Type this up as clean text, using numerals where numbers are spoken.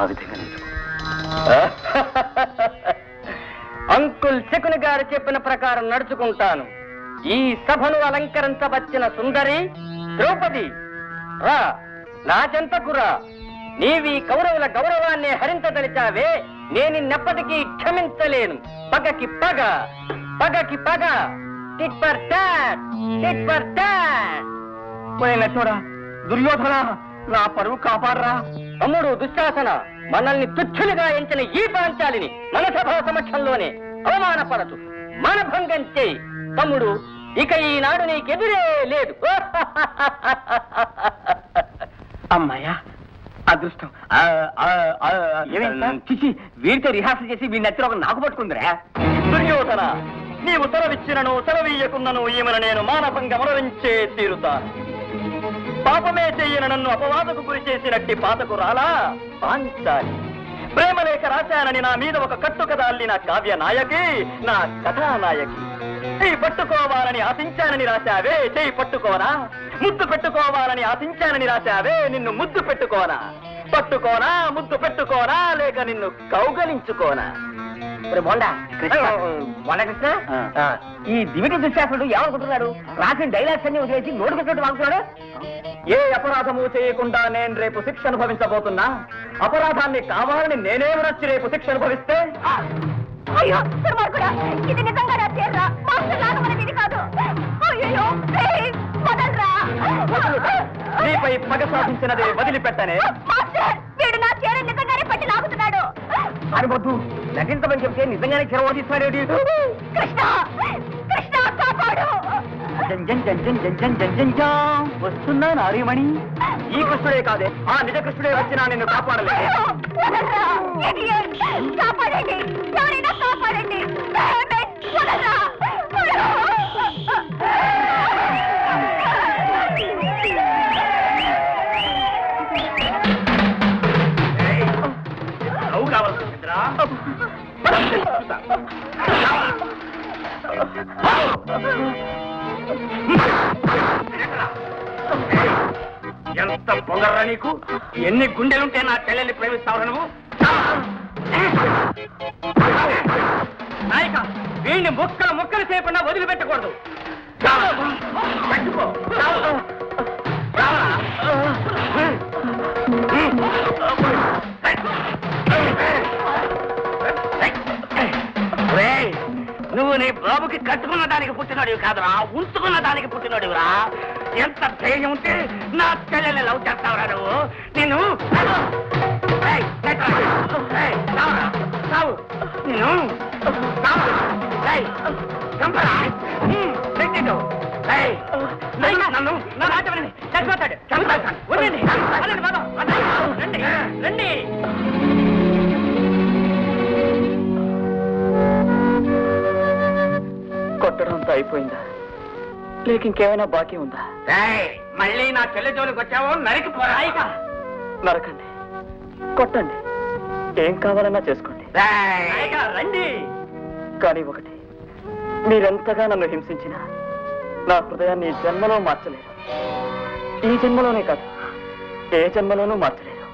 ఆ విధంగా అంకుల్ శకుని గారు చెప్పిన ప్రకారం నడుచుకుంటాను. ఈ సభను అలంకరించవచ్చిన సుందరి ద్రౌపది, రా నా చెంతకు రా. నీవి కౌరవుల గౌరవాన్ని హరించదలిచావే, నేనిన్నెప్పటికీ క్షమించలేను. పగకి పగ, పగకి పగ. Tit for tat, tit for tat. Lakshmana, Duryodhana, నా పరువు కాపాడరా. తమ్ముడు దుశ్శాసన, మనల్ని తుచ్చులుగా ఎంచిన ఈ పాంచాలిని మన సభా సమక్షంలోనే అవమానపరచు, మనభంగం చేయి. తమ్ముడు, ఇక ఈనాడు నీకెదురే లేదు. అమ్మాయ్యా, అదృష్టం. చిచి, వీరితో రిహార్సల్ చేసి వీడి నచ్చిన ఒక నాకు పట్టుకుందిరా. దుర్యోధన, నీవు సెలవిచ్చినను సెలవీయకున్నను ఈమెను నేను మానభంగమరించే తీరుతాను. పాపమే చెయ్యన నన్ను అపవాదకు గురి చేసినట్టి పాతకు రాలా పాంచాలి. ప్రేమలేఖ రాశానని నా మీద ఒక కట్టుకథ అల్లిన కావ్య నాయకి, నా కథానాయకి. చెయ్యి పట్టుకోవాలని ఆశించానని రాశావే, చెయ్యి పట్టుకోనా? ముద్దు పెట్టుకోవాలని ఆశించానని రాశావే, నిన్ను ముద్దు పెట్టుకోనా? పట్టుకోనా, ముద్దు పెట్టుకోనా, లేక నిన్ను కౌగలించుకోనా? కృష్ణ, ఈ దివిటి దుశ్శాసనుడు ఏమనుకుంటున్నాడు? రాసిన డైలాగ్స్ అన్ని వదిలేసి నోటు పెట్టినట్టు వాడుతున్నాడు. ఏ అపరాధము చేయకుండా నేను రేపు శిక్ష అనుభవించబోతున్నా, అపరాధాన్ని కావాలని నేనే వచ్చి రేపు శిక్ష అనుభవిస్తే? అయ్యో దుర్మార్గుడా, ఇది నిజంగా నా చీరరా, మాస్టర్ లాగమనేది కాదు. అయ్యో వదలరా. నీపై పగ సాధించినదే వదిలిపెట్టనే. మాస్టర్, వీడు నా చీర నిజంగానే పట్టి లాగుతున్నాడు. అనుబద్దు, నటించమని చెప్తే నిజంగానే చెరవడిస్తాడేటి. కృష్ణ, కృష్ణ కాపాడు. వస్తున్నా నారీమణి. ఈ కృష్ణుడే కాదే, ఆ నిజ కృష్ణుడే వచ్చినా నిన్ను కాపాడలేదు. వదలరా, idiot. కాపాడండి, ఎవరైనా కాపాడండి. వదలరా. ఎంత పొగర్రా నీకు? ఎన్ని గుండెలుంటే నా చెల్లెల్ని ప్రేమిస్తావు నువ్వు? నాయక, వీడిని ముక్కలు ముక్కలు చేయకుండా వదిలిపెట్టకూడదు. నువ్వు నీ బాబుకి కట్టుకున్న దానికి పుట్టినోడివి కాదురా, ఉంచుకున్న దానికి పుట్టినోడివిరా. ఎంత ధైర్యం ఉంటే నా చెల్లెల్ని లవ్ చేస్తావురా నువ్వు? నేను నన్ను చచ్చిపోతాడు. రండి రండి. కొట్టడంతో అయిపోయిందా, లేక ఇంకేమైనా బాకీ ఉందా? మళ్ళీ నా చెల్లె జోలికి వచ్చావో నరికి పోరాయిక. నరకండి, కొట్టండి, ఏం కావాలన్నా చేసుకోండి. రండి. కానీ ఒకటి, మీరెంతగా నన్ను హింసించినా నా హృదయాన్ని ఈ జన్మలో మార్చలేరు. ఈ జన్మలోనే కాదు, ఏ జన్మలోనూ మార్చలేరు.